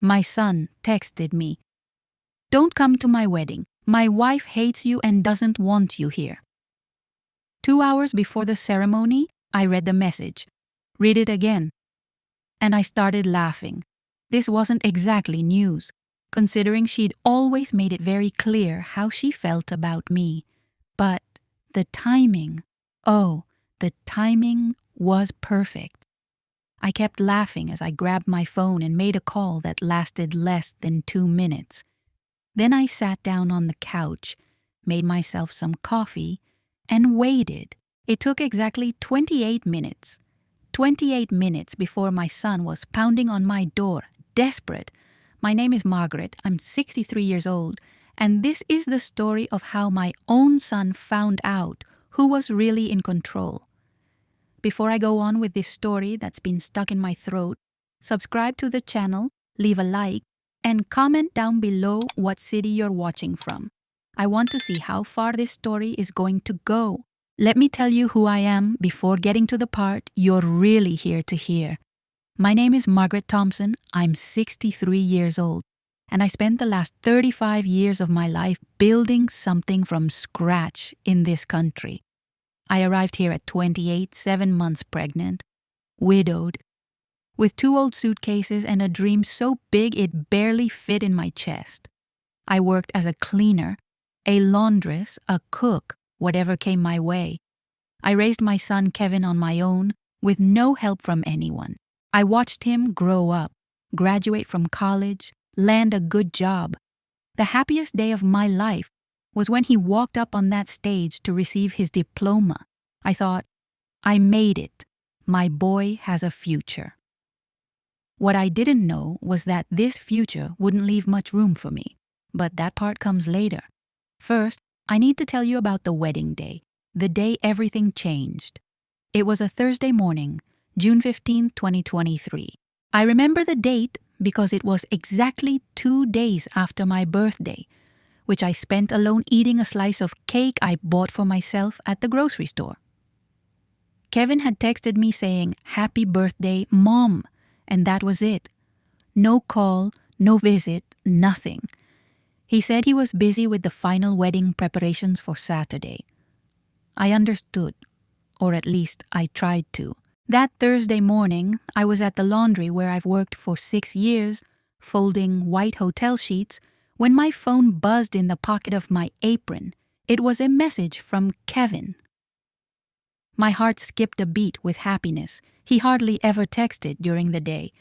My son texted me, "Don't come to my wedding. My wife hates you and doesn't want you here." 2 hours before the ceremony, I read the message. Read it again. And I started laughing. This wasn't exactly news, considering she'd always made it very clear how she felt about me. But the timing, the timing was perfect. I kept laughing as I grabbed my phone and made a call that lasted less than 2 minutes. Then I sat down on the couch, made myself some coffee, and waited. It took exactly 28 minutes. 28 minutes before my son was pounding on my door, desperate. My name is Margaret, I'm 63 years old, and this is the story of how my own son found out who was really in control. Before I go on with this story that's been stuck in my throat, subscribe to the channel, leave a like, and comment down below what city you're watching from. I want to see how far this story is going to go. Let me tell you who I am before getting to the part you're really here to hear. My name is Margaret Thompson, I'm 63 years old, and I spent the last 35 years of my life building something from scratch in this country. I arrived here at 28, 7 months pregnant, widowed, with 2 old suitcases and a dream so big it barely fit in my chest. I worked as a cleaner, a laundress, a cook, whatever came my way. I raised my son Kevin on my own, with no help from anyone. I watched him grow up, graduate from college, land a good job. The happiest day of my life was when he walked up on that stage to receive his diploma. I thought, I made it. My boy has a future. What I didn't know was that this future wouldn't leave much room for me, but that part comes later. First, I need to tell you about the wedding day, the day everything changed. It was a Thursday morning, June 15, 2023. I remember the date because it was exactly 2 days after my birthday, which I spent alone eating a slice of cake I bought for myself at the grocery store. Kevin had texted me saying, "Happy birthday, Mom," and that was it. No call, no visit, nothing. He said he was busy with the final wedding preparations for Saturday. I understood, or at least I tried to. That Thursday morning, I was at the laundry where I've worked for 6 years, folding white hotel sheets, when my phone buzzed in the pocket of my apron. It was a message from Kevin. My heart skipped a beat with happiness. He hardly ever texted during the day.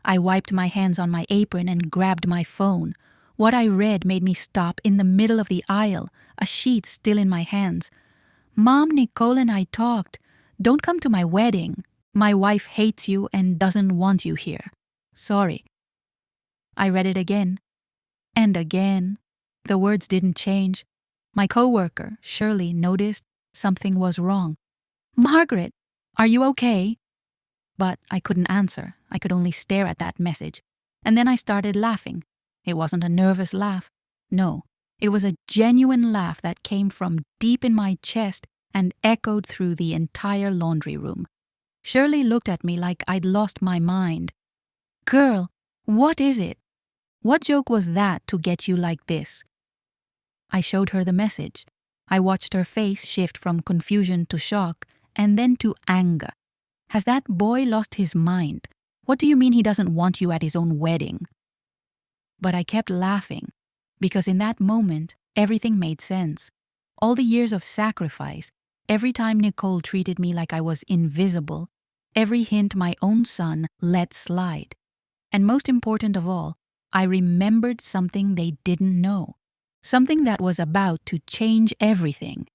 I wiped my hands on my apron and grabbed my phone. What I read made me stop in the middle of the aisle, a sheet still in my hands. "Mom, Nicole and I talked. Don't come to my wedding. My wife hates you and doesn't want you here. Sorry." I read it again. And again. The words didn't change. My coworker, Shirley, noticed something was wrong. "Margaret, are you okay?" But I couldn't answer. I could only stare at that message. And then I started laughing. It wasn't a nervous laugh. No, it was a genuine laugh that came from deep in my chest and echoed through the entire laundry room. Shirley looked at me like I'd lost my mind. "Girl, what is it? What joke was that to get you like this?" I showed her the message. I watched her face shift from confusion to shock and then to anger. Has that boy lost his mind? What do you mean he doesn't want you at his own wedding? But I kept laughing, because in that moment, everything made sense. All the years of sacrifice, every time Nicole treated me like I was invisible, every hint my own son let slide. And most important of all, I remembered something they didn't know, something that was about to change everything.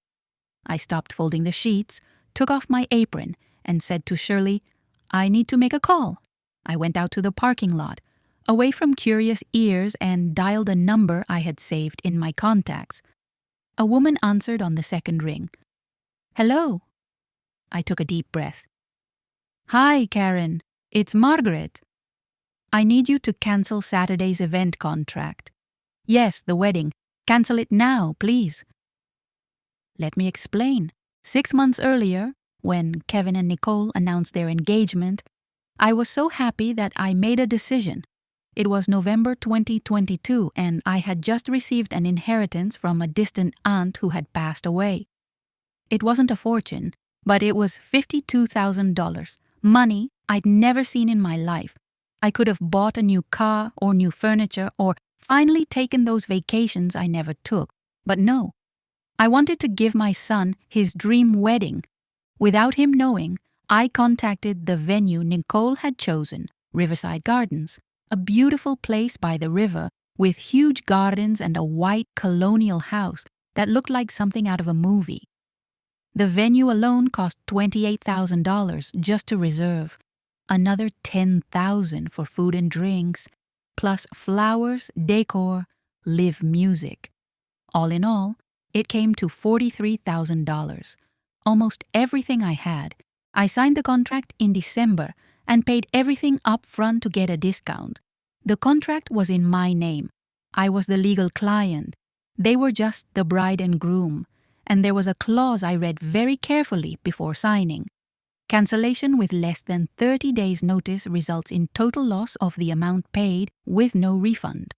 I stopped folding the sheets, took off my apron, and said to Shirley, "I need to make a call." I went out to the parking lot, away from curious ears, and dialed a number I had saved in my contacts. A woman answered on the second ring. "Hello." I took a deep breath. "Hi, Karen. It's Margaret. I need you to cancel Saturday's event contract." "Yes, the wedding. Cancel it now, please." Let me explain. 6 months earlier, when Kevin and Nicole announced their engagement, I was so happy that I made a decision. It was November 2022, and I had just received an inheritance from a distant aunt who had passed away. It wasn't a fortune, but it was $52,000, money I'd never seen in my life. I could have bought a new car or new furniture or finally taken those vacations I never took. But no, I wanted to give my son his dream wedding. Without him knowing, I contacted the venue Nicole had chosen, Riverside Gardens, a beautiful place by the river with huge gardens and a white colonial house that looked like something out of a movie. The venue alone cost $28,000 just to reserve, another $10,000 for food and drinks, plus flowers, decor, live music. All in all, it came to $43,000, almost everything I had. I signed the contract in December and paid everything up front to get a discount. The contract was in my name. I was the legal client. They were just the bride and groom, and there was a clause I read very carefully before signing. Cancellation with less than 30 days' notice results in total loss of the amount paid with no refund.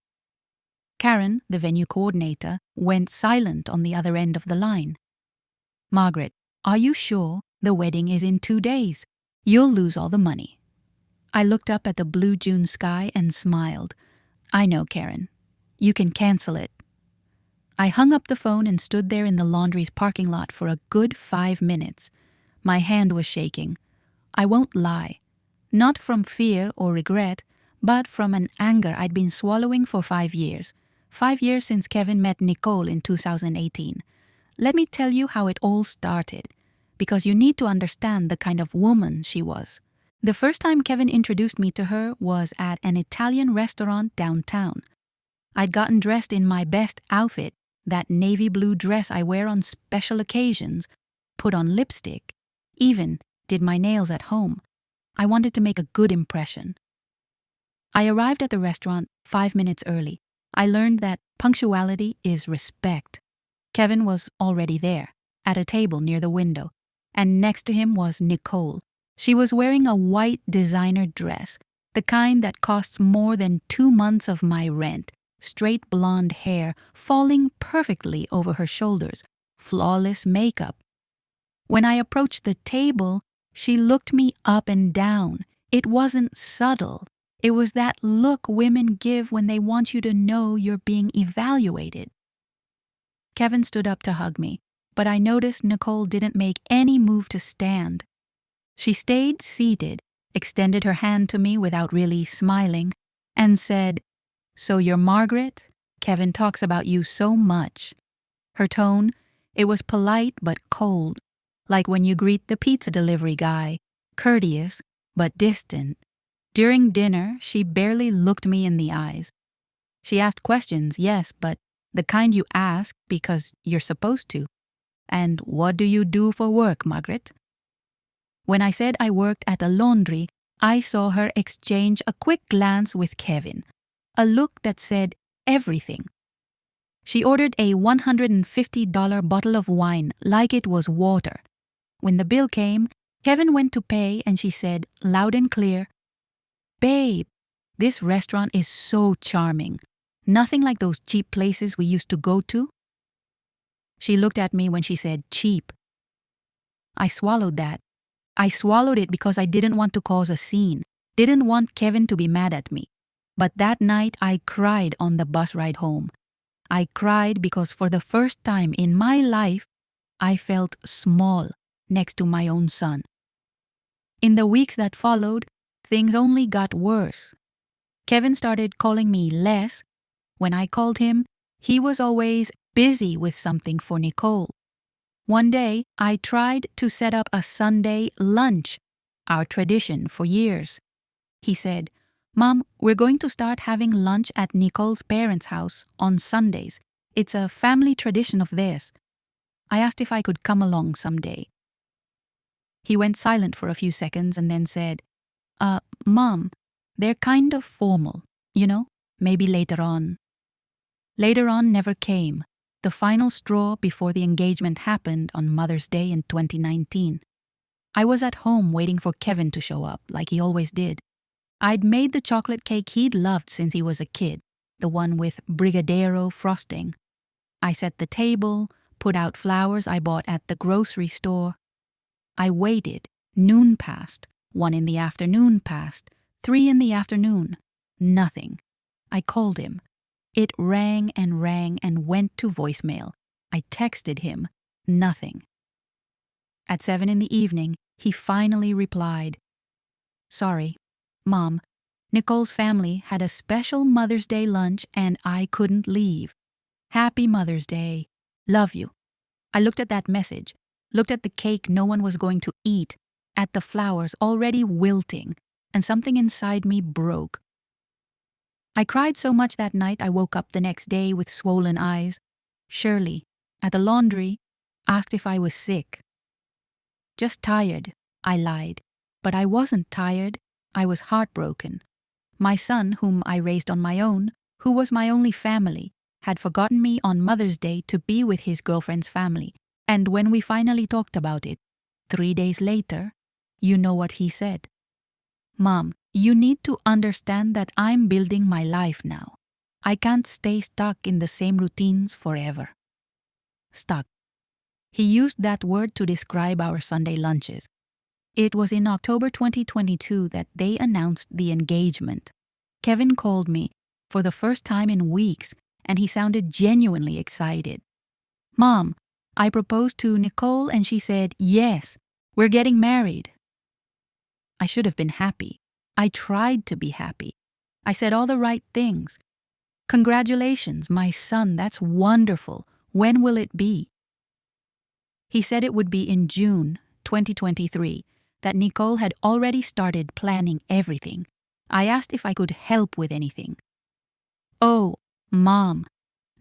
Karen, the venue coordinator, went silent on the other end of the line. "Margaret, are you sure the wedding is in 2 days? You'll lose all the money." I looked up at the blue June sky and smiled. "I know, Karen. You can cancel it." I hung up the phone and stood there in the laundry's parking lot for a good 5 minutes. My hand was shaking. I won't lie. Not from fear or regret, but from an anger I'd been swallowing for 5 years. 5 years since Kevin met Nicole in 2018. Let me tell you how it all started, because you need to understand the kind of woman she was. The first time Kevin introduced me to her was at an Italian restaurant downtown. I'd gotten dressed in my best outfit, that navy blue dress I wear on special occasions, put on lipstick, even did my nails at home. I wanted to make a good impression. I arrived at the restaurant 5 minutes early. I learned that punctuality is respect. Kevin was already there, at a table near the window, and next to him was Nicole. She was wearing a white designer dress, the kind that costs more than 2 months of my rent, straight blonde hair falling perfectly over her shoulders, flawless makeup. When I approached the table, she looked me up and down. It wasn't subtle. It was that look women give when they want you to know you're being evaluated. Kevin stood up to hug me, but I noticed Nicole didn't make any move to stand. She stayed seated, extended her hand to me without really smiling, and said, "So you're Margaret? Kevin talks about you so much." Her tone, it was polite but cold, like when you greet the pizza delivery guy, courteous but distant. During dinner, she barely looked me in the eyes. She asked questions, yes, but the kind you ask because you're supposed to. "And what do you do for work, Margaret?" When I said I worked at a laundry, I saw her exchange a quick glance with Kevin, a look that said everything. She ordered a $150 bottle of wine like it was water. When the bill came, Kevin went to pay and she said, loud and clear, "Babe, this restaurant is so charming. Nothing like those cheap places we used to go to." She looked at me when she said cheap. I swallowed that. I swallowed it because I didn't want to cause a scene, didn't want Kevin to be mad at me. But that night I cried on the bus ride home. I cried because for the first time in my life, I felt small next to my own son. In the weeks that followed, things only got worse. Kevin started calling me Les. When I called him, he was always busy with something for Nicole. One day, I tried to set up a Sunday lunch, our tradition for years. He said, "Mom, we're going to start having lunch at Nicole's parents' house on Sundays. It's a family tradition of theirs." I asked if I could come along someday. He went silent for a few seconds and then said, Mom, they're kind of formal, maybe later on." Later on never came. The final straw before the engagement happened on Mother's Day in 2019. I was at home waiting for Kevin to show up, like he always did. I'd made the chocolate cake he'd loved since he was a kid, the one with brigadeiro frosting. I set the table, put out flowers I bought at the grocery store. I waited. Noon passed. 1 in the afternoon passed. 3 in the afternoon. Nothing. I called him. It rang and went to voicemail. I texted him. Nothing. At 7 in the evening, he finally replied, "Sorry, Mom, Nicole's family had a special Mother's Day lunch and I couldn't leave. Happy Mother's Day. Love you." I looked at that message, looked at the cake no one was going to eat, at the flowers already wilting, and something inside me broke. I cried so much that night I woke up the next day with swollen eyes. Shirley, at the laundry, asked if I was sick. "Just tired," I lied. But I wasn't tired. I was heartbroken. My son, whom I raised on my own, who was my only family, had forgotten me on Mother's Day to be with his girlfriend's family. And when we finally talked about it, 3 days later, you know what he said. "Mom, you need to understand that I'm building my life now. I can't stay stuck in the same routines forever." Stuck. He used that word to describe our Sunday lunches. It was in October 2022 that they announced the engagement. Kevin called me for the first time in weeks, and he sounded genuinely excited. "Mom, I proposed to Nicole and she said, yes, we're getting married." I should have been happy. I tried to be happy. I said all the right things. "Congratulations, my son, that's wonderful. When will it be?" He said it would be in June 2023, that Nicole had already started planning everything. I asked if I could help with anything. "Oh, Mom,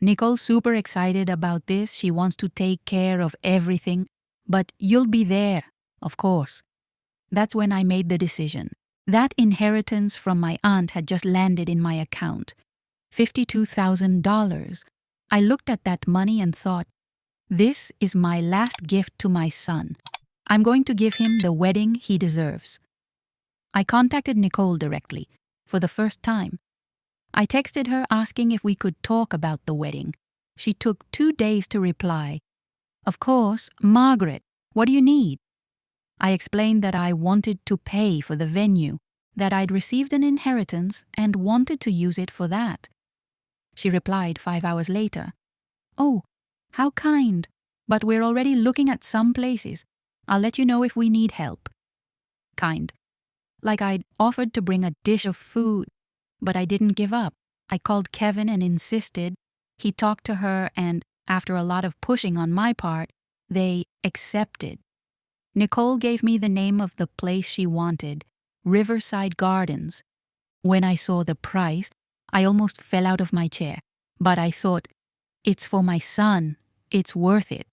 Nicole's super excited about this. She wants to take care of everything, but you'll be there, of course." That's when I made the decision. That inheritance from my aunt had just landed in my account. $52,000. I looked at that money and thought, this is my last gift to my son. I'm going to give him the wedding he deserves. I contacted Nicole directly, for the first time. I texted her asking if we could talk about the wedding. She took 2 days to reply. "Of course, Margaret, what do you need?" I explained that I wanted to pay for the venue, that I'd received an inheritance and wanted to use it for that. She replied 5 hours later, "Oh, how kind, but we're already looking at some places. I'll let you know if we need help." Kind. Like I'd offered to bring a dish of food, but I didn't give up. I called Kevin and insisted. He talked to her and, after a lot of pushing on my part, they accepted. Nicole gave me the name of the place she wanted, Riverside Gardens. When I saw the price, I almost fell out of my chair, but I thought, it's for my son, it's worth it.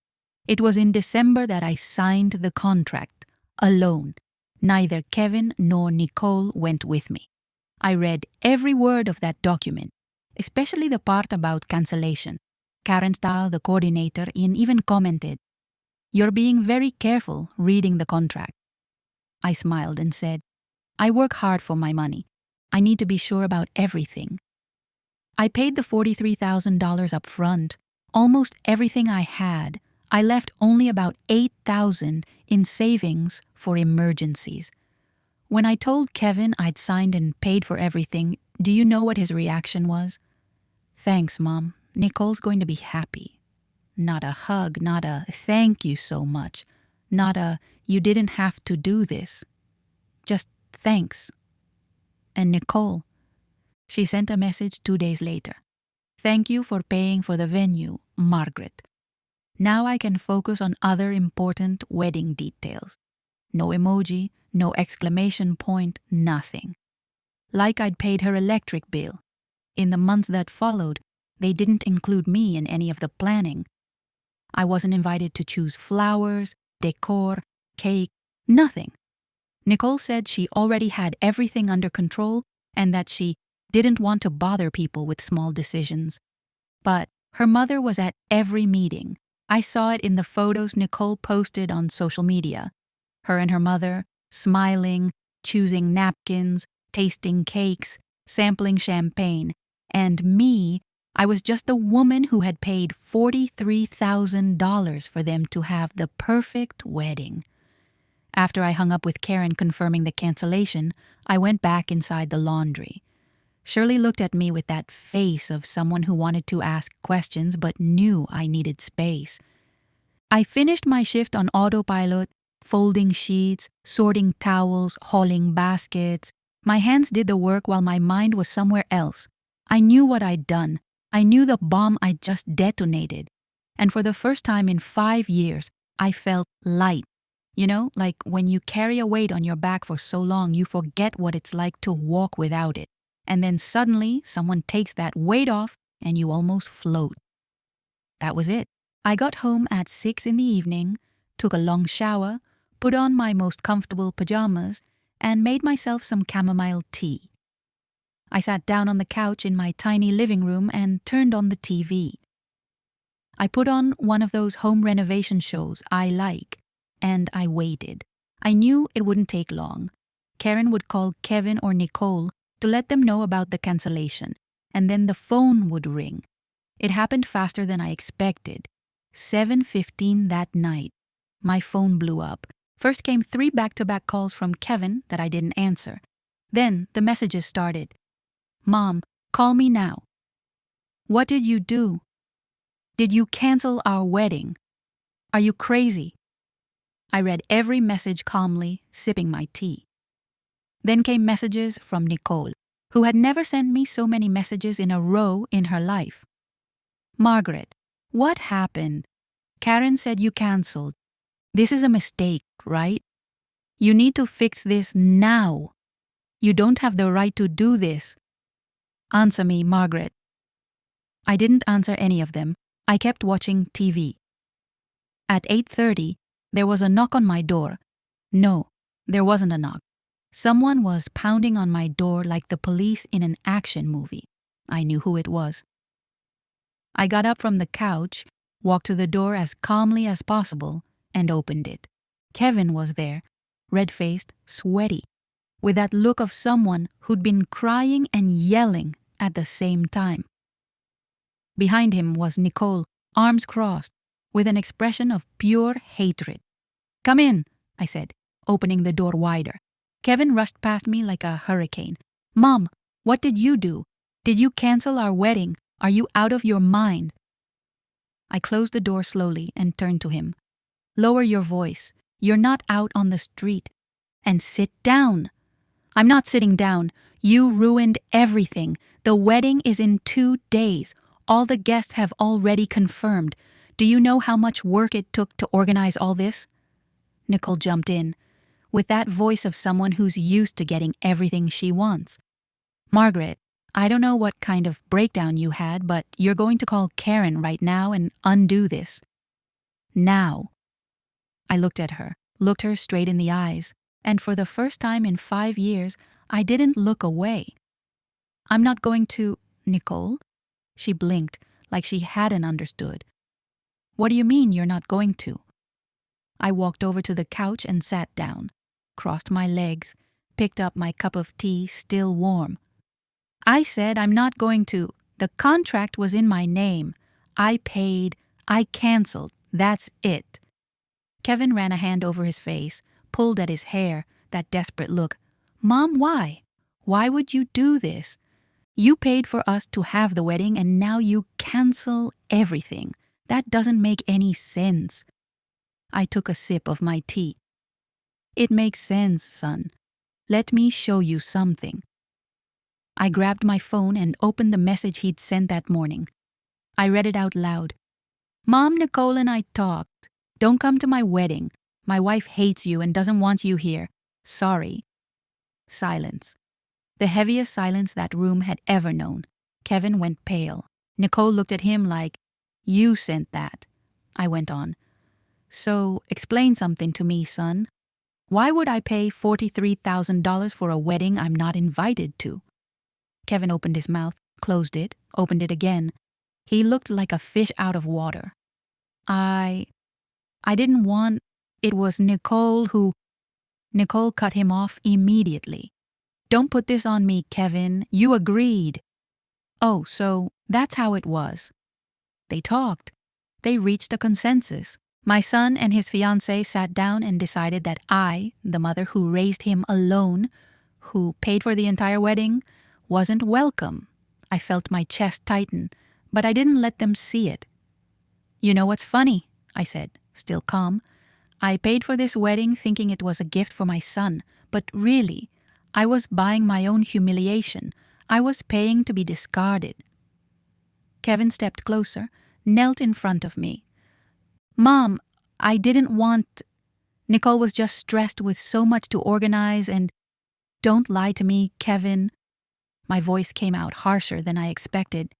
It was in December that I signed the contract, alone. Neither Kevin nor Nicole went with me. I read every word of that document, especially the part about cancellation. Karen Stahl, the coordinator, even commented, "You're being very careful reading the contract." I smiled and said, "I work hard for my money. I need to be sure about everything." I paid the $43,000 up front, almost everything I had. I left only about $8,000 in savings for emergencies. When I told Kevin I'd signed and paid for everything, do you know what his reaction was? "Thanks, Mom. Nicole's going to be happy." Not a hug, not a "thank you so much," not a "you didn't have to do this." Just thanks. And Nicole, she sent a message 2 days later. "Thank you for paying for the venue, Margaret. Now I can focus on other important wedding details." No emoji, no exclamation point, nothing. Like I'd paid her electric bill. In the months that followed, they didn't include me in any of the planning. I wasn't invited to choose flowers, decor, cake, nothing. Nicole said she already had everything under control and that she didn't want to bother people with small decisions. But her mother was at every meeting. I saw it in the photos Nicole posted on social media. Her and her mother, smiling, choosing napkins, tasting cakes, sampling champagne, and me, I was just the woman who had paid $43,000 for them to have the perfect wedding. After I hung up with Karen confirming the cancellation, I went back inside the laundry. Shirley looked at me with that face of someone who wanted to ask questions but knew I needed space. I finished my shift on autopilot, folding sheets, sorting towels, hauling baskets. My hands did the work while my mind was somewhere else. I knew what I'd done. I knew the bomb I'd just detonated. And for the first time in 5 years, I felt light. You know, like when you carry a weight on your back for so long, you forget what it's like to walk without it. And then suddenly, someone takes that weight off and you almost float. That was it. I got home at 6 in the evening, took a long shower, put on my most comfortable pajamas, and made myself some chamomile tea. I sat down on the couch in my tiny living room and turned on the TV. I put on one of those home renovation shows I like, and I waited. I knew it wouldn't take long. Karen would call Kevin or Nicole to let them know about the cancellation, and then the phone would ring. It happened faster than I expected. 7:15 that night. My phone blew up. First came 3 back-to-back calls from Kevin that I didn't answer. Then the messages started. Mom, call me now. What did you do? Did you cancel our wedding? Are you crazy? I read every message calmly, sipping my tea. Then came messages from Nicole, who had never sent me so many messages in a row in her life. Margaret, what happened? Karen said you canceled. This is a mistake, right? You need to fix this now. You don't have the right to do this. Answer me, Margaret. I didn't answer any of them. I kept watching TV. At 8:30, there was a knock on my door. No, there wasn't a knock. Someone was pounding on my door like the police in an action movie. I knew who it was. I got up from the couch, walked to the door as calmly as possible, and opened it. Kevin was there, red-faced, sweaty, with that look of someone who'd been crying and yelling at the same time. Behind him was Nicole, arms crossed, with an expression of pure hatred. Come in, I said, opening the door wider. Kevin rushed past me like a hurricane. Mom, what did you do? Did you cancel our wedding? Are you out of your mind? I closed the door slowly and turned to him. Lower your voice. You're not out on the street. And sit down. I'm not sitting down. You ruined everything. The wedding is in 2 days. All the guests have already confirmed. Do you know how much work it took to organize all this? Nicole jumped in, with that voice of someone who's used to getting everything she wants. Margaret, I don't know what kind of breakdown you had, but you're going to call Karen right now and undo this. Now. I looked at her, looked her straight in the eyes, and for the first time in 5 years, I didn't look away. I'm not going to, Nicole? She blinked, like she hadn't understood. What do you mean you're not going to? I walked over to the couch and sat down, crossed my legs, picked up my cup of tea, still warm. I said I'm not going to. The contract was in my name. I paid. I canceled. That's it. Kevin ran a hand over his face, pulled at his hair, that desperate look. Mom, why? Why would you do this? You paid for us to have the wedding and now you cancel everything. That doesn't make any sense. I took a sip of my tea. It makes sense, son. Let me show you something. I grabbed my phone and opened the message he'd sent that morning. I read it out loud. Mom, Nicole, and I talked. Don't come to my wedding. My wife hates you and doesn't want you here. Sorry. Silence. The heaviest silence that room had ever known. Kevin went pale. Nicole looked at him like, You sent that. I went on. So, explain something to me, son. Why would I pay $43,000 for a wedding I'm not invited to? Kevin opened his mouth, closed it, opened it again. He looked like a fish out of water. I didn't want... It was Nicole who... Nicole cut him off immediately. Don't put this on me, Kevin. You agreed. Oh, so that's how it was. They talked. They reached a consensus. My son and his fiancée sat down and decided that I, the mother who raised him alone, who paid for the entire wedding, wasn't welcome. I felt my chest tighten, but I didn't let them see it. You know what's funny? I said, still calm. I paid for this wedding thinking it was a gift for my son, but really, I was buying my own humiliation. I was paying to be discarded. Kevin stepped closer, knelt in front of me. Mom, I didn't want... Nicole was just stressed with so much to organize and... Don't lie to me, Kevin. My voice came out harsher than I expected.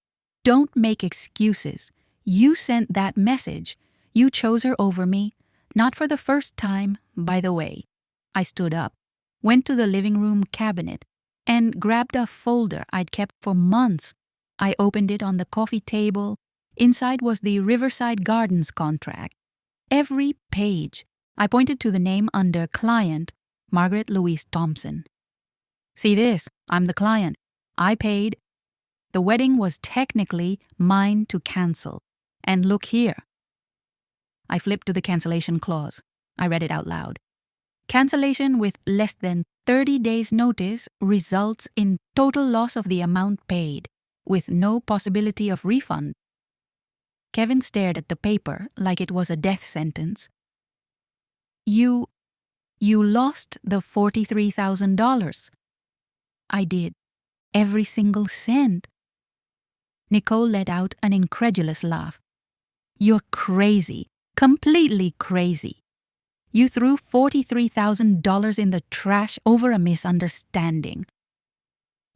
Don't make excuses. You sent that message. You chose her over me. Not for the first time, by the way. I stood up, went to the living room cabinet, and grabbed a folder I'd kept for months. I opened it on the coffee table. Inside was the Riverside Gardens contract. Every page. I pointed to the name under client, Margaret Louise Thompson. See this, I'm the client. I paid. The wedding was technically mine to cancel. And look here. I flipped to the cancellation clause. I read it out loud. Cancellation with less than 30 days' notice results in total loss of the amount paid, with no possibility of refund. Kevin stared at the paper like it was a death sentence. You lost the $43,000. I did. Every single cent. Nicole let out an incredulous laugh. You're crazy. Completely crazy. You threw $43,000 in the trash over a misunderstanding.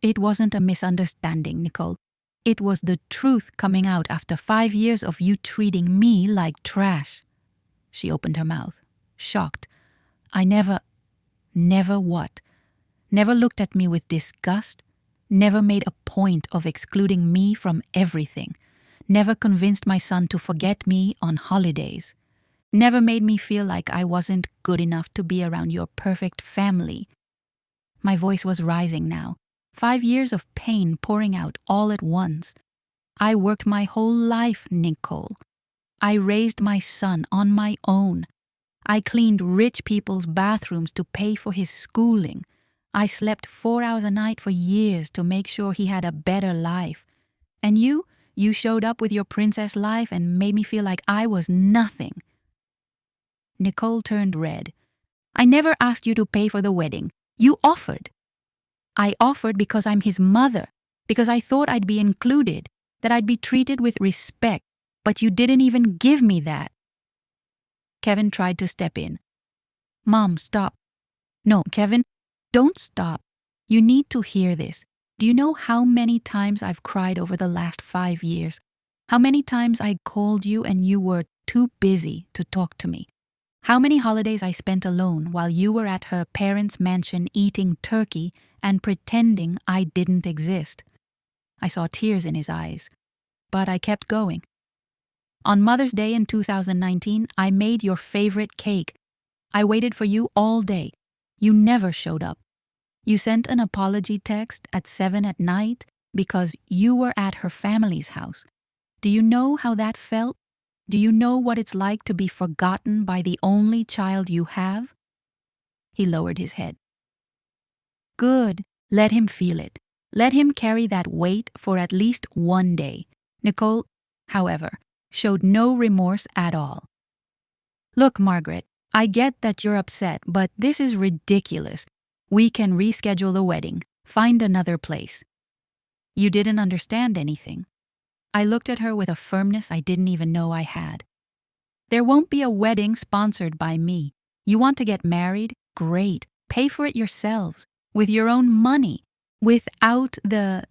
It wasn't a misunderstanding, Nicole. It was the truth coming out after 5 years of you treating me like trash. She opened her mouth, shocked. I never what? Never looked at me with disgust? Never made a point of excluding me from everything? Never convinced my son to forget me on holidays? Never made me feel like I wasn't good enough to be around your perfect family? My voice was rising now. 5 years of pain pouring out all at once. I worked my whole life, Nicole. I raised my son on my own. I cleaned rich people's bathrooms to pay for his schooling. I slept 4 hours a night for years to make sure he had a better life. And you showed up with your princess life and made me feel like I was nothing. Nicole turned red. I never asked you to pay for the wedding. You offered. I offered because I'm his mother, because I thought I'd be included, that I'd be treated with respect, but you didn't even give me that. Kevin tried to step in. Mom, stop. No, Kevin, don't stop. You need to hear this. Do you know how many times I've cried over the last 5 years? How many times I called you and you were too busy to talk to me? How many holidays I spent alone while you were at her parents' mansion eating turkey and pretending I didn't exist? I saw tears in his eyes, but I kept going. On Mother's Day in 2019, I made your favorite cake. I waited for you all day. You never showed up. You sent an apology text at 7 at night because you were at her family's house. Do you know how that felt? Do you know what it's like to be forgotten by the only child you have? He lowered his head. Good. Let him feel it. Let him carry that weight for at least one day. Nicole, however, showed no remorse at all. Look, Margaret, I get that you're upset, but this is ridiculous. We can reschedule the wedding. Find another place. You didn't understand anything. I looked at her with a firmness I didn't even know I had. There won't be a wedding sponsored by me. You want to get married? Great. Pay for it yourselves, with your own money, without the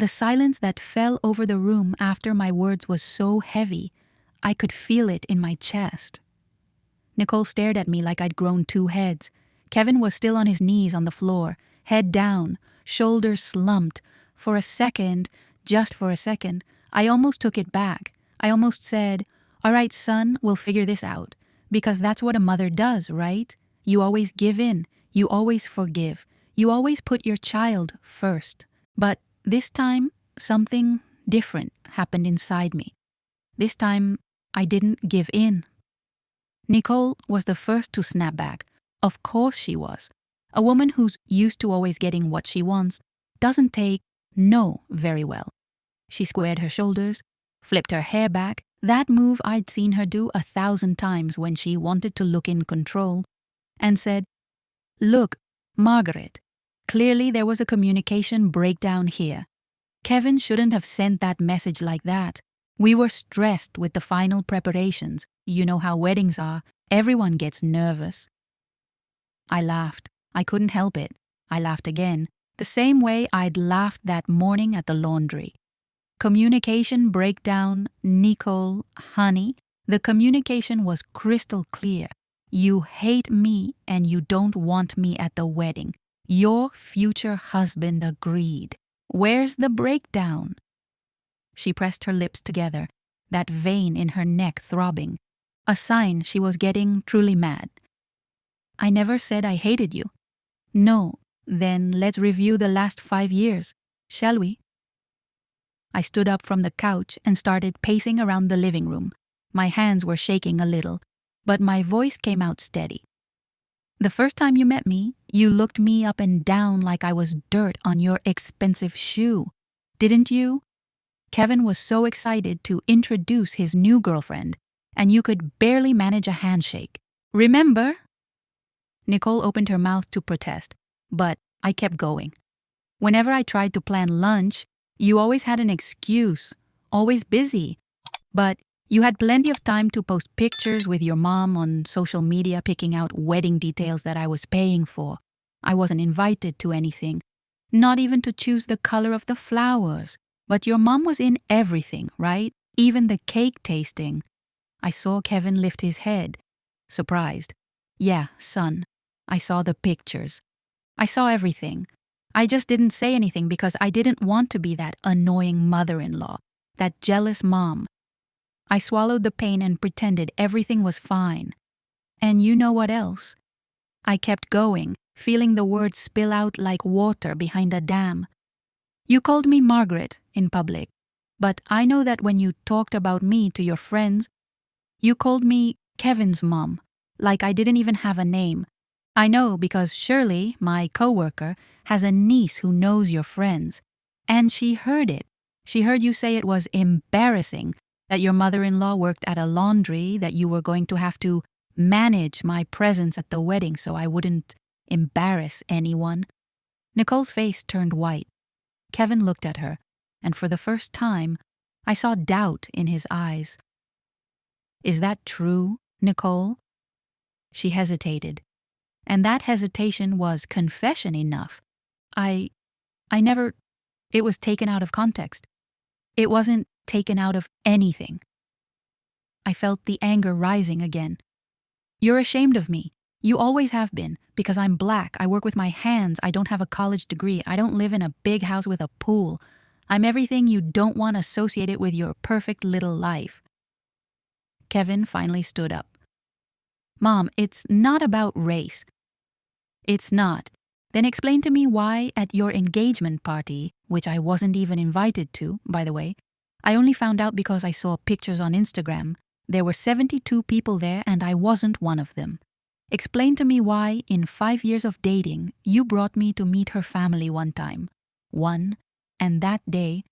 silence that fell over the room after my words was so heavy, I could feel it in my chest. Nicole stared at me like I'd grown 2 heads. Kevin was still on his knees on the floor, head down, shoulders slumped. For a second, just for a second, I almost took it back. I almost said, all right, son, we'll figure this out. Because that's what a mother does, right? You always give in. You always forgive. You always put your child first. But this time, something different happened inside me. This time, I didn't give in. Nicole was the first to snap back. Of course she was. A woman who's used to always getting what she wants doesn't take no very well. She squared her shoulders, flipped her hair back, that move I'd seen her do 1,000 times when she wanted to look in control, and said, "Look, Margaret, clearly there was a communication breakdown here. Kevin shouldn't have sent that message like that. We were stressed with the final preparations. You know how weddings are. Everyone gets nervous." I laughed. I couldn't help it. I laughed again, the same way I'd laughed that morning at the laundry. Communication breakdown, Nicole, honey, the communication was crystal clear. You hate me and you don't want me at the wedding. Your future husband agreed. Where's the breakdown? She pressed her lips together, that vein in her neck throbbing, a sign she was getting truly mad. "I never said I hated you." "No, then let's review the last 5 years, shall we?" I stood up from the couch and started pacing around the living room. My hands were shaking a little, but my voice came out steady. "The first time you met me, you looked me up and down like I was dirt on your expensive shoe. Didn't you? Kevin was so excited to introduce his new girlfriend, and you could barely manage a handshake. Remember?" Nicole opened her mouth to protest, but I kept going. Whenever I tried to plan lunch, you always had an excuse, always busy. But you had plenty of time to post pictures with your mom on social media picking out wedding details that I was paying for. I wasn't invited to anything, not even to choose the color of the flowers. But your mom was in everything, right? Even the cake tasting. I saw Kevin lift his head, surprised. "Yeah, son, I saw the pictures. I saw everything. I just didn't say anything because I didn't want to be that annoying mother-in-law, that jealous mom." I swallowed the pain and pretended everything was fine. And you know what else? I kept going, feeling the words spill out like water behind a dam. "You called me Margaret in public, but I know that when you talked about me to your friends, you called me Kevin's mom, like I didn't even have a name. I know because Shirley, my coworker, has a niece who knows your friends. And she heard it. She heard you say it was embarrassing that your mother-in-law worked at a laundry, that you were going to have to manage my presence at the wedding so I wouldn't embarrass anyone." Nicole's face turned white. Kevin looked at her, and for the first time, I saw doubt in his eyes. "Is that true, Nicole?" She hesitated, and that hesitation was confession enough. I never, it was taken out of context. It wasn't taken out of anything. I felt the anger rising again. "You're ashamed of me. You always have been, because I'm black, I work with my hands, I don't have a college degree, I don't live in a big house with a pool. I'm everything you don't want associated with your perfect little life." Kevin finally stood up. "Mom, it's not about race." "It's not. Then explain to me why at your engagement party, which I wasn't even invited to, by the way, I only found out because I saw pictures on Instagram, there were 72 people there and I wasn't one of them. Explain to me why, in 5 years of dating, you brought me to meet her family one time. And that day,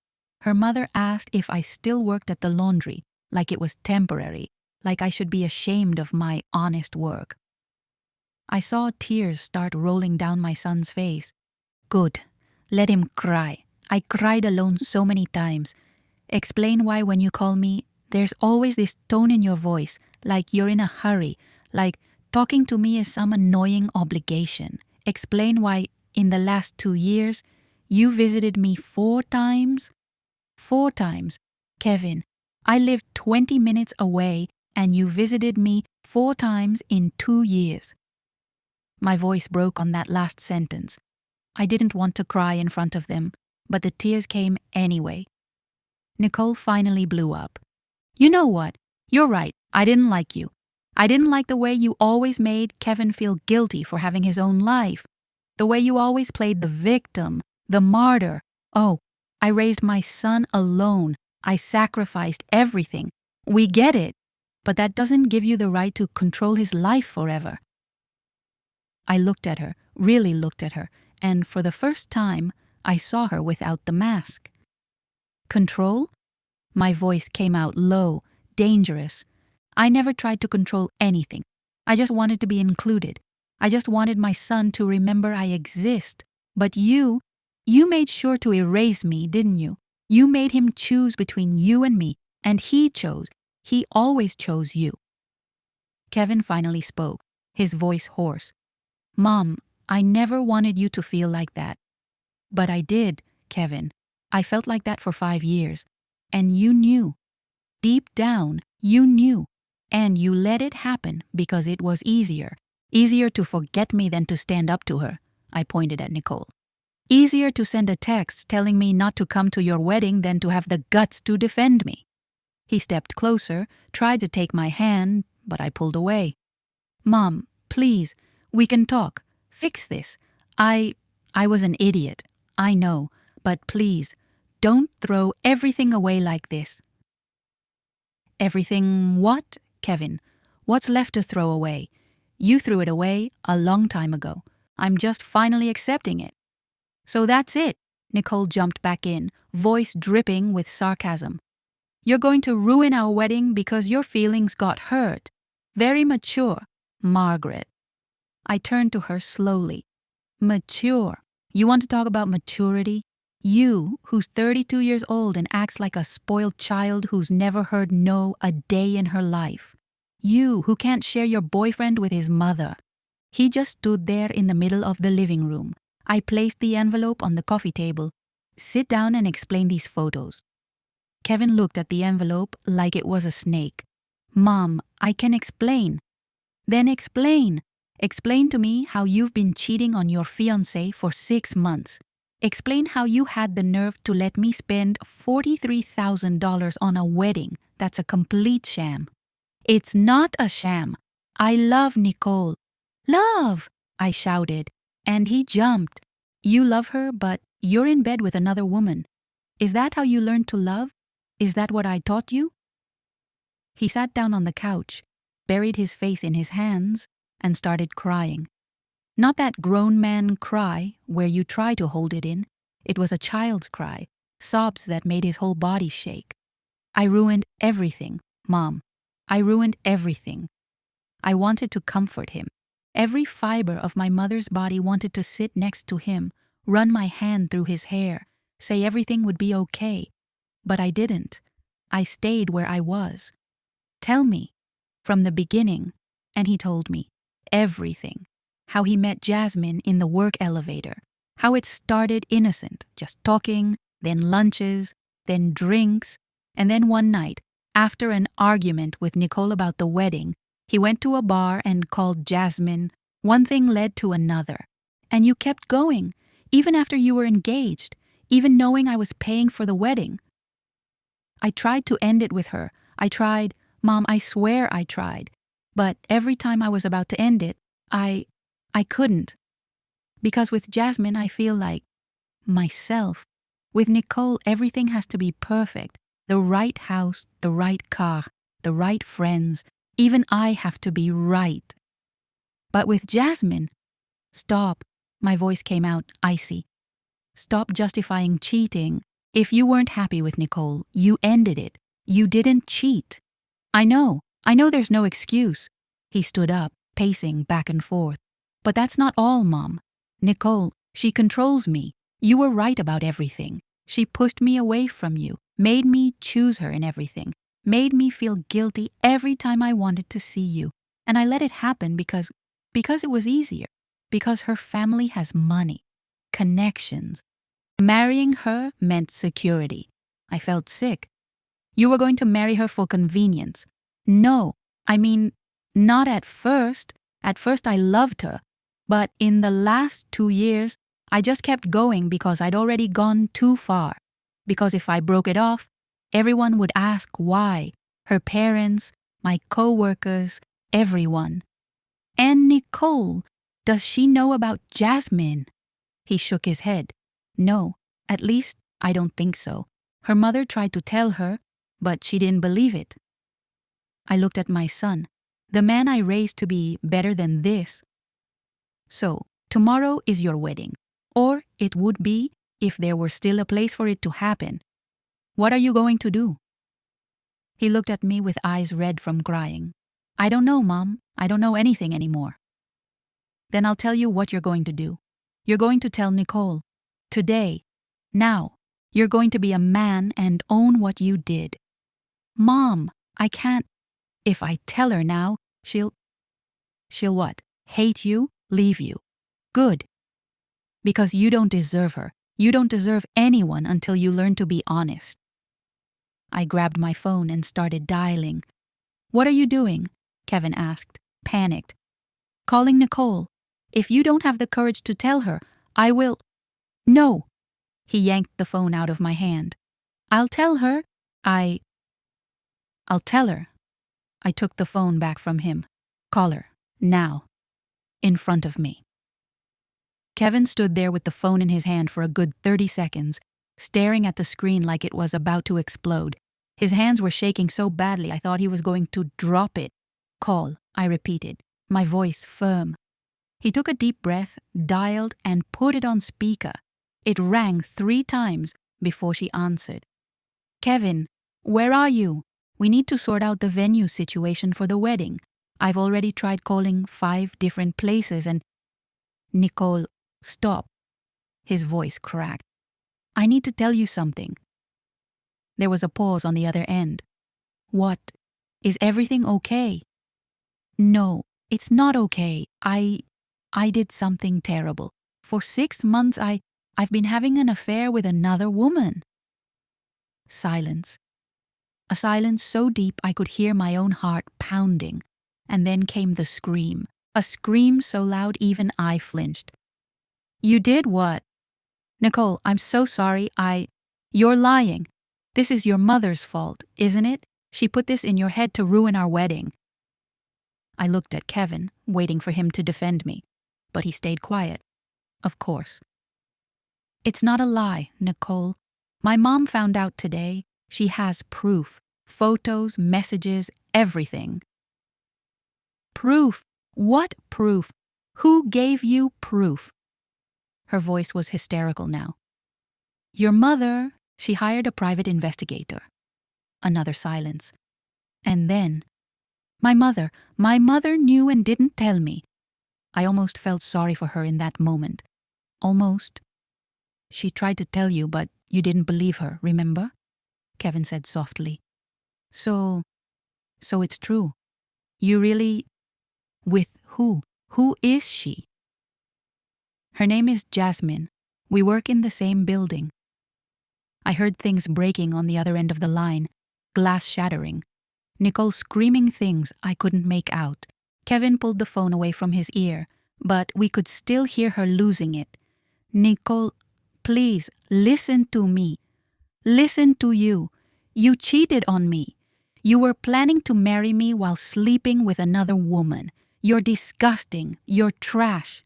her mother asked if I still worked at the laundry, like it was temporary, like I should be ashamed of my honest work." I saw tears start rolling down my son's face. "Good. Let him cry. I cried alone so many times. Explain why when you call me, there's always this tone in your voice, like you're in a hurry, like talking to me is some annoying obligation. Explain why, in the last 2 years, you visited me 4 times? 4 times. Kevin, I lived 20 minutes away and you visited me 4 times in 2 years." My voice broke on that last sentence. I didn't want to cry in front of them, but the tears came anyway. Nicole finally blew up. "You know what? You're right. I didn't like you. I didn't like the way you always made Kevin feel guilty for having his own life. The way you always played the victim, the martyr. Oh, I raised my son alone. I sacrificed everything. We get it. But that doesn't give you the right to control his life forever. I looked at her, really looked at her, and for the first time, I saw her without the mask. Control? My voice came out low, dangerous. I never tried to control anything. I just wanted to be included. I just wanted my son to remember I exist. But you made sure to erase me, didn't you? You made him choose between you and me, and he chose. He always chose you. Kevin finally spoke, his voice hoarse. Mom, I never wanted you to feel like that. But I did, Kevin. I felt like that for 5 years. And you knew. Deep down, you knew. And you let it happen because it was easier. Easier to forget me than to stand up to her. I pointed at Nicole. Easier to send a text telling me not to come to your wedding than to have the guts to defend me. He stepped closer, tried to take my hand, but I pulled away. Mom, please, we can talk. Fix this. I was an idiot. I know. But please, don't throw everything away like this. Everything what, Kevin? What's left to throw away? You threw it away a long time ago. I'm just finally accepting it. So that's it. Nicole jumped back in, voice dripping with sarcasm. You're going to ruin our wedding because your feelings got hurt. Very mature, Margaret. I turned to her slowly. Mature. You want to talk about maturity? You, who's 32 years old and acts like a spoiled child who's never heard no a day in her life. You, who can't share your boyfriend with his mother. He just stood there in the middle of the living room. I placed the envelope on the coffee table. Sit down and explain these photos. Kevin looked at the envelope like it was a snake. Mom, I can explain. Then explain. Explain to me how you've been cheating on your fiancé for 6 months. Explain how you had the nerve to let me spend $43,000 on a wedding that's a complete sham. It's not a sham. I love Nicole. Love! I shouted, and he jumped. You love her, but you're in bed with another woman. Is that how you learned to love? Is that what I taught you? He sat down on the couch, buried his face in his hands, and started crying. Not that grown man cry where you try to hold it in. It was a child's cry, sobs that made his whole body shake. I ruined everything, Mom. I ruined everything. I wanted to comfort him. Every fiber of my mother's body wanted to sit next to him, run my hand through his hair, say everything would be okay. But I didn't. I stayed where I was. Tell me, from the beginning, and he told me everything. How he met Jasmine in the work elevator. How it started innocent, just talking, then lunches, then drinks, and then one night, after an argument with Nicole about the wedding, he went to a bar and called Jasmine. One thing led to another. And you kept going, even after you were engaged, even knowing I was paying for the wedding. I tried to end it with her. I tried, Mom, I swear I tried. But every time I was about to end it, I couldn't. Because with Jasmine, I feel like myself. With Nicole, everything has to be perfect. The right house, the right car, the right friends. Even I have to be right. But with Jasmine, stop. My voice came out icy. Stop justifying cheating. If you weren't happy with Nicole, you ended it. You didn't cheat. I know there's no excuse. He stood up, pacing back and forth. But that's not all, Mom. Nicole, she controls me. You were right about everything. She pushed me away from you, made me choose her in everything, made me feel guilty every time I wanted to see you. And I let it happen because it was easier. Because her family has money, connections. Marrying her meant security. I felt sick. You were going to marry her for convenience. No, I mean, not at first. At first I loved her. But in the last 2 years, I just kept going because I'd already gone too far. Because if I broke it off, everyone would ask why. Her parents, my co-workers, everyone. And Nicole, Does she know about Jasmine? He shook his head. No, at least I don't think so. Her mother tried to tell her, but she didn't believe it. I looked at my son, the man I raised to be better than this. So, tomorrow is your wedding. Or it would be if there were still a place for it to happen. What are you going to do? He looked at me with eyes red from crying. I don't know, Mom. I don't know anything anymore. Then I'll tell you what you're going to do. You're going to tell Nicole. Today. Now. You're going to be a man and own what you did. Mom, I can't. If I tell her now, she'll what? Hate you? Leave you? Good. Because you don't deserve her. You don't deserve anyone until you learn to be honest. I grabbed my phone and started dialing. What are you doing? Kevin asked, panicked. Calling Nicole. If you don't have the courage to tell her, I will. No. He yanked the phone out of my hand. I'll tell her. I'll tell her. I took the phone back from him. Call her. Now. In front of me. Kevin stood there with the phone in his hand for a good 30 seconds, staring at the screen like it was about to explode. His hands were shaking so badly I thought he was going to drop it. Call, I repeated, my voice firm. He took a deep breath, dialed, and put it on speaker. It rang 3 times before she answered. Kevin, where are you? We need to sort out the venue situation for the wedding. I've already tried calling 5 different places and... Nicole, stop. His voice cracked. I need to tell you something. There was a pause on the other end. What? Is everything okay? No, it's not okay. I did something terrible. For 6 months I've been having an affair with another woman. Silence. A silence so deep I could hear my own heart pounding. And then came the scream. A scream so loud even I flinched. You did what? Nicole, I'm so sorry. You're lying. This is your mother's fault, isn't it? She put this in your head to ruin our wedding. I looked at Kevin, waiting for him to defend me. But he stayed quiet. Of course. It's not a lie, Nicole. My mom found out today. She has proof. Photos, messages, everything. Proof? What proof? Who gave you proof? Her voice was hysterical now. Your mother, she hired a private investigator. Another silence. And then, my mother knew and didn't tell me. I almost felt sorry for her in that moment. Almost. She tried to tell you, but you didn't believe her, remember? Kevin said softly. So it's true. You really... With who? Who is she? Her name is Jasmine. We work in the same building. I heard things breaking on the other end of the line, glass shattering. Nicole screaming things I couldn't make out. Kevin pulled the phone away from his ear, but we could still hear her losing it. Nicole, please, listen to me. Listen to you. You cheated on me. You were planning to marry me while sleeping with another woman. You're disgusting. You're trash.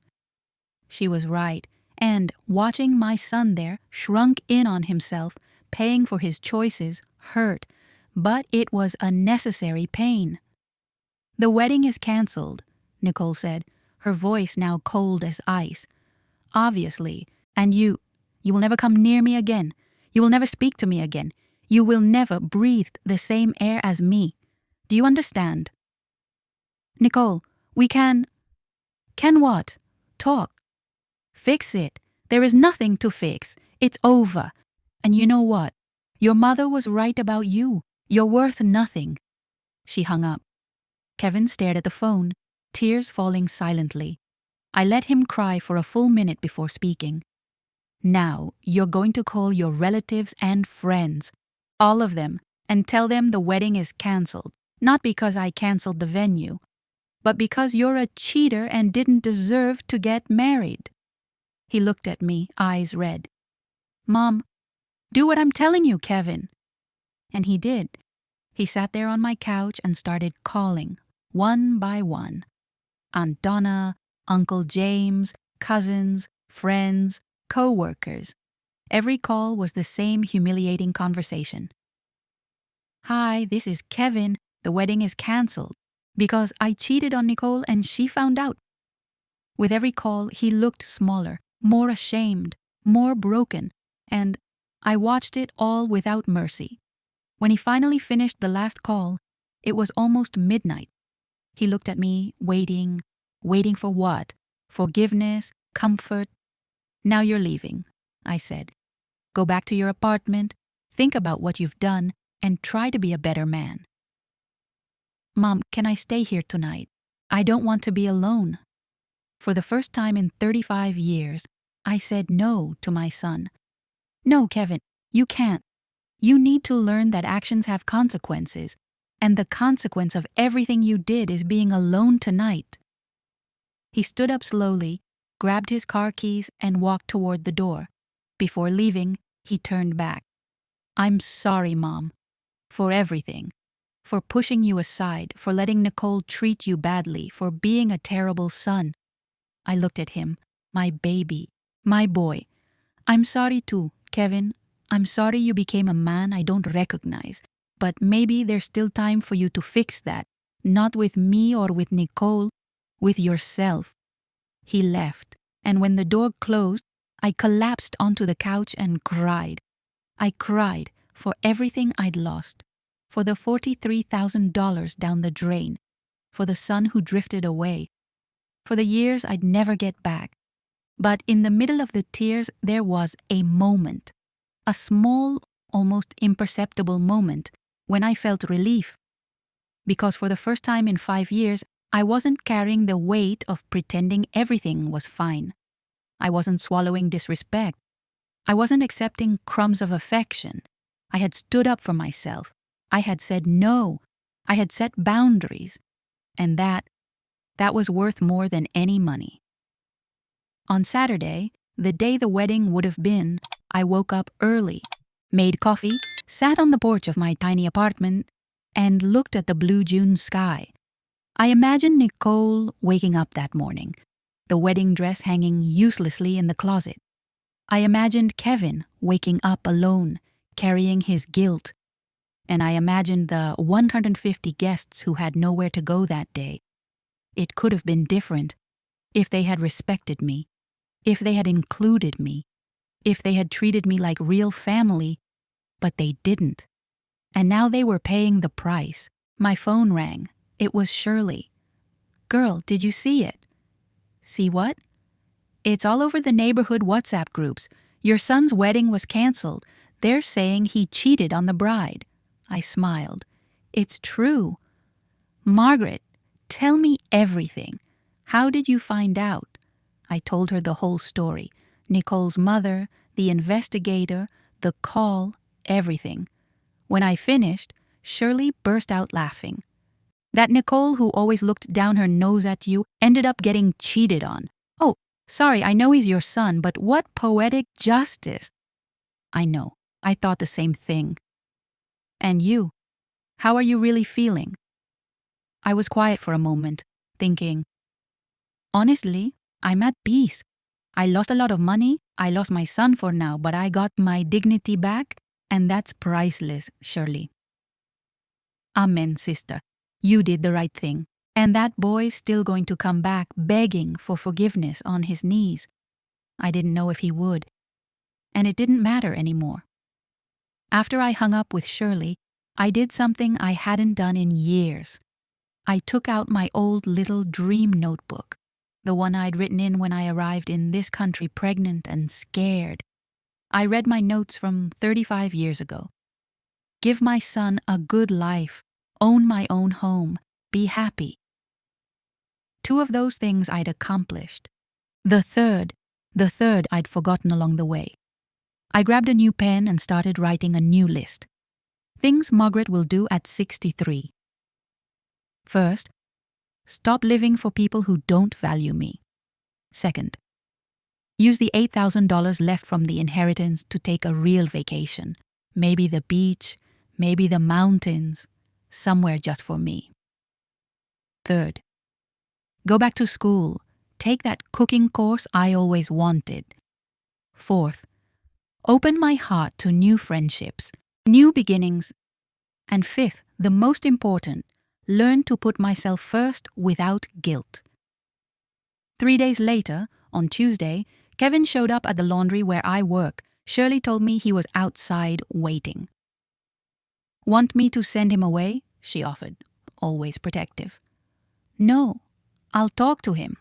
She was right, and watching my son there shrunk in on himself, paying for his choices, hurt, but it was a necessary pain. The wedding is cancelled, Nicole said, her voice now cold as ice. Obviously, and you will never come near me again. You will never speak to me again. You will never breathe the same air as me. Do you understand? Nicole, we can what? Talk. Fix it. There is nothing to fix. It's over. And you know what? Your mother was right about you. You're worth nothing. She hung up. Kevin stared at the phone, tears falling silently. I let him cry for a full minute before speaking. Now, you're going to call your relatives and friends, all of them, and tell them the wedding is cancelled. Not because I cancelled the venue, but because you're a cheater and didn't deserve to get married. He looked at me, eyes red. Mom, do what I'm telling you, Kevin. And he did. He sat there on my couch and started calling, one by one. Aunt Donna, Uncle James, cousins, friends, co-workers. Every call was the same humiliating conversation. "Hi, this is Kevin. The wedding is canceled because I cheated on Nicole and she found out." With every call, he looked smaller, more ashamed, more broken, and I watched it all without mercy. When he finally finished the last call, it was almost midnight. He looked at me, waiting for what? Forgiveness, comfort. "Now you're leaving," I said. "Go back to your apartment, think about what you've done, and try to be a better man." "Mom, can I stay here tonight? I don't want to be alone." For the first time in 35 years, I said no to my son. "No, Kevin, you can't. You need to learn that actions have consequences, and the consequence of everything you did is being alone tonight." He stood up slowly, grabbed his car keys, and walked toward the door. Before leaving, he turned back. "I'm sorry, Mom, for everything. For pushing you aside, for letting Nicole treat you badly, for being a terrible son." I looked at him. "My baby, my boy. I'm sorry too, Kevin. I'm sorry you became a man I don't recognize. But maybe there's still time for you to fix that. Not with me or with Nicole, with yourself." He left, and when the door closed, I collapsed onto the couch and cried. I cried for everything I'd lost, for the $43,000 down the drain, for the son who drifted away, for the years I'd never get back. But in the middle of the tears, there was a moment, a small, almost imperceptible moment, when I felt relief. Because for the first time in 5 years, I wasn't carrying the weight of pretending everything was fine. I wasn't swallowing disrespect. I wasn't accepting crumbs of affection. I had stood up for myself. I had said no. I had set boundaries. And that was worth more than any money. On Saturday, the day the wedding would have been, I woke up early, made coffee, sat on the porch of my tiny apartment, and looked at the blue June sky. I imagined Nicole waking up that morning, the wedding dress hanging uselessly in the closet. I imagined Kevin waking up alone, carrying his guilt. And I imagined the 150 guests who had nowhere to go that day. It could have been different if they had respected me, if they had included me, if they had treated me like real family, but they didn't. And now they were paying the price. My phone rang. It was Shirley. "Girl, did you see it?" "See what?" "It's all over the neighborhood WhatsApp groups. Your son's wedding was canceled. They're saying he cheated on the bride." I smiled. "It's true." "Margaret, tell me everything. How did you find out?" I told her the whole story. Nicole's mother, the investigator, the call, everything. When I finished, Shirley burst out laughing. "That Nicole who always looked down her nose at you ended up getting cheated on. Oh, sorry, I know he's your son, but what poetic justice." I know. I thought the same thing. "And you? How are you really feeling?" I was quiet for a moment, thinking, honestly, I'm at peace. I lost a lot of money, I lost my son for now, but I got my dignity back, and that's priceless, Shirley. Amen, sister. You did the right thing. And that boy's still going to come back begging for forgiveness on his knees. I didn't know if he would. And it didn't matter anymore. After I hung up with Shirley, I did something I hadn't done in years. I took out my old little dream notebook, the one I'd written in when I arrived in this country pregnant and scared. I read my notes from 35 years ago. Give my son a good life, own my own home, be happy. 2 of those things I'd accomplished. The third I'd forgotten along the way. I grabbed a new pen and started writing a new list. Things Margaret will do at 63. First, stop living for people who don't value me. Second, use the $8,000 left from the inheritance to take a real vacation. Maybe the beach, maybe the mountains, somewhere just for me. Third, go back to school, take that cooking course I always wanted. Fourth, open my heart to new friendships, new beginnings. And fifth, the most important, learn to put myself first without guilt. 3 days later, on Tuesday, Kevin showed up at the laundry where I work. Shirley told me he was outside waiting. Want me to send him away? She offered, always protective. No, I'll talk to him.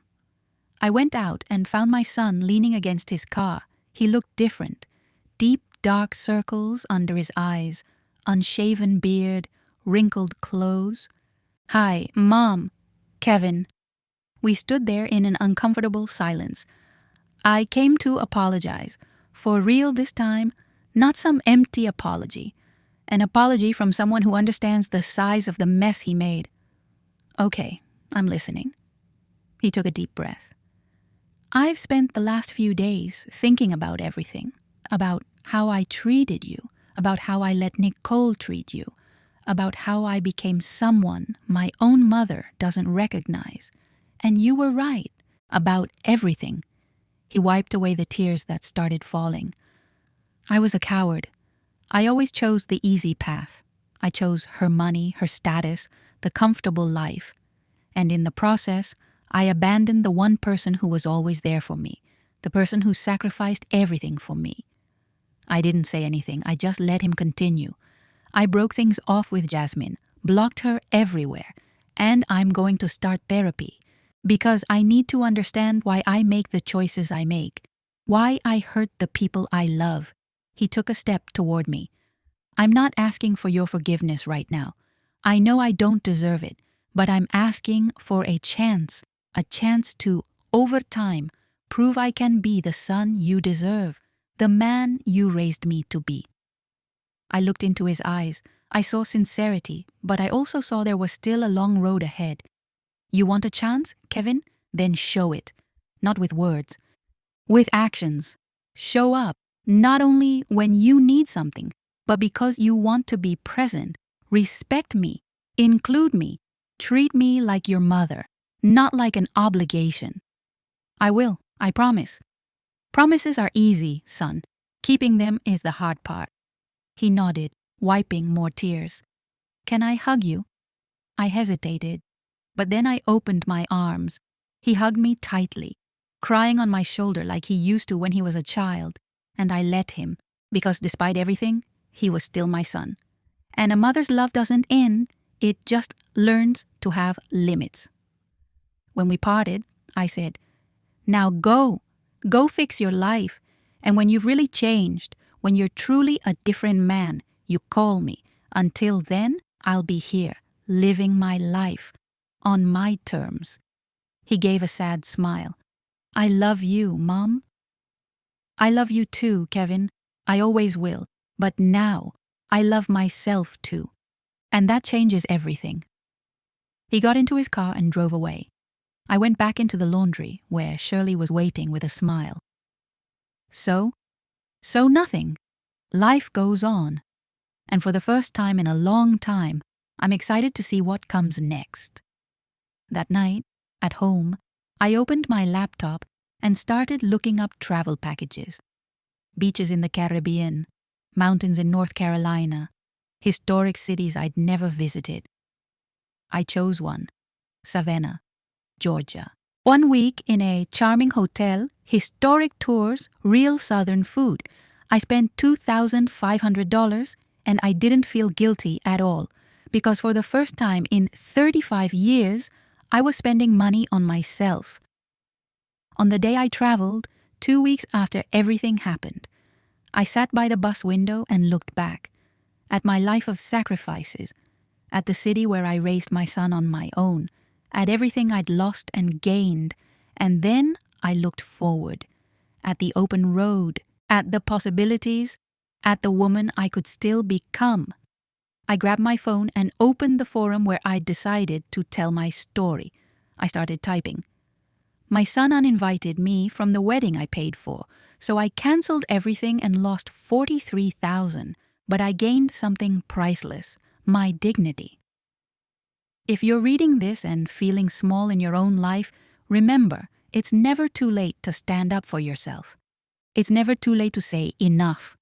I went out and found my son leaning against his car. He looked different. Deep, dark circles under his eyes, unshaven beard, wrinkled clothes. Hi, Mom. Kevin. We stood there in an uncomfortable silence. I came to apologize. For real this time, not some empty apology. An apology from someone who understands the size of the mess he made. Okay, I'm listening. He took a deep breath. I've spent the last few days thinking about everything. About how I treated you. About how I let Nicole treat you. About how I became someone my own mother doesn't recognize. And you were right. About everything. He wiped away the tears that started falling. I was a coward. I always chose the easy path. I chose her money, her status, the comfortable life. And in the process, I abandoned the one person who was always there for me, the person who sacrificed everything for me. I didn't say anything. I just let him continue. I broke things off with Jasmine, blocked her everywhere, and I'm going to start therapy because I need to understand why I make the choices I make, why I hurt the people I love. He took a step toward me. I'm not asking for your forgiveness right now. I know I don't deserve it, but I'm asking for a chance to, over time, prove I can be the son you deserve, the man you raised me to be. I looked into his eyes. I saw sincerity, but I also saw there was still a long road ahead. You want a chance, Kevin? Then show it. Not with words, with actions. Show up, not only when you need something, but because you want to be present. Respect me, include me, treat me like your mother, not like an obligation. I will, I promise. Promises are easy, son. Keeping them is the hard part. He nodded, wiping more tears. Can I hug you? I hesitated, but then I opened my arms. He hugged me tightly, crying on my shoulder like he used to when he was a child, and I let him, because despite everything, he was still my son. And a mother's love doesn't end, it just learns to have limits. When we parted, I said, now go fix your life, and when you've really changed, when you're truly a different man, you call me. Until then, I'll be here, living my life, on my terms. He gave a sad smile. I love you, Mom. I love you too, Kevin. I always will. But now, I love myself too. And that changes everything. He got into his car and drove away. I went back into the laundry, where Shirley was waiting with a smile. So nothing. Life goes on. And for the first time in a long time, I'm excited to see what comes next. That night, at home, I opened my laptop and started looking up travel packages. Beaches in the Caribbean, mountains in North Carolina, historic cities I'd never visited. I chose one, Savannah, Georgia. 1 week in a charming hotel, historic tours, real Southern food. I spent $2,500 and I didn't feel guilty at all because for the first time in 35 years, I was spending money on myself. On the day I traveled, 2 weeks after everything happened, I sat by the bus window and looked back at my life of sacrifices, at the city where I raised my son on my own, at everything I'd lost and gained, and then I looked forward, at the open road, at the possibilities, at the woman I could still become. I grabbed my phone and opened the forum where I'd decided to tell my story. I started typing. My son uninvited me from the wedding I paid for, so I canceled everything and lost $43,000, but I gained something priceless, my dignity. If you're reading this and feeling small in your own life, remember, It's never too late to stand up for yourself. It's never too late to say enough.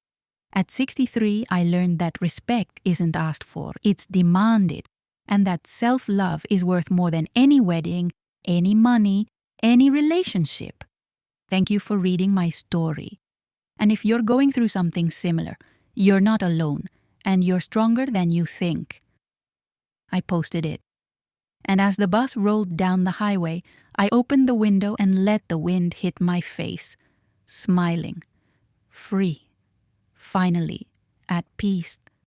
At 63, I learned that respect isn't asked for, it's demanded, and that self-love is worth more than any wedding, any money, any relationship. Thank you for reading my story. And if you're going through something similar, you're not alone, and you're stronger than you think. I posted it. And as the bus rolled down the highway, I opened the window and let the wind hit my face, smiling, free, finally, at peace.